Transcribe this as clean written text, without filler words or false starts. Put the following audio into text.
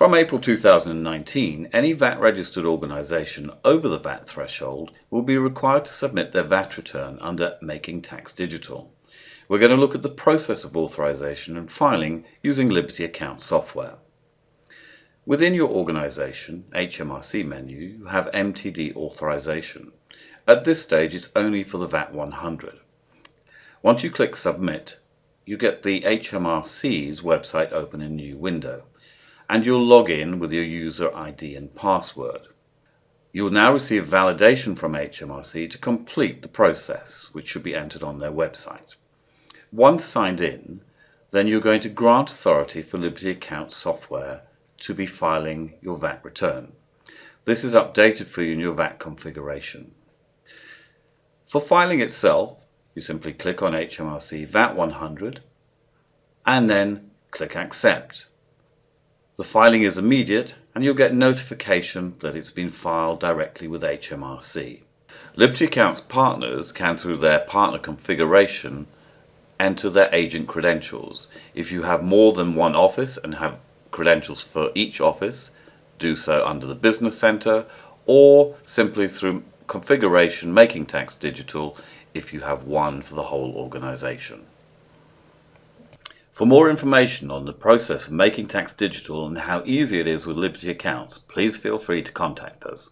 From April 2019, any VAT registered organisation over the VAT threshold will be required to submit their VAT return under Making Tax Digital. We're going to look at the process of authorisation and filing using Liberty Account software. Within your organisation HMRC menu, you have MTD authorisation. At this stage, it's only for the VAT 100. Once you click Submit, you get the HMRC's website open in a new window, and you'll log in with your user ID and password. You'll now receive validation from HMRC to complete the process, which should be entered on their website. Once signed in, then you're going to grant authority for Liberty Account software to be filing your VAT return. This is updated for you in your VAT configuration. For filing itself, you simply click on HMRC VAT 100 and then click Accept. The filing is immediate and you'll get notification that it's been filed directly with HMRC. Liberty Accounts partners can, through their partner configuration, enter their agent credentials. If you have more than one office and have credentials for each office, do so under the Business Centre or simply through configuration Making Tax Digital if you have one for the whole organisation. For more information on the process of Making Tax Digital and how easy it is with Liberty Accounts, please feel free to contact us.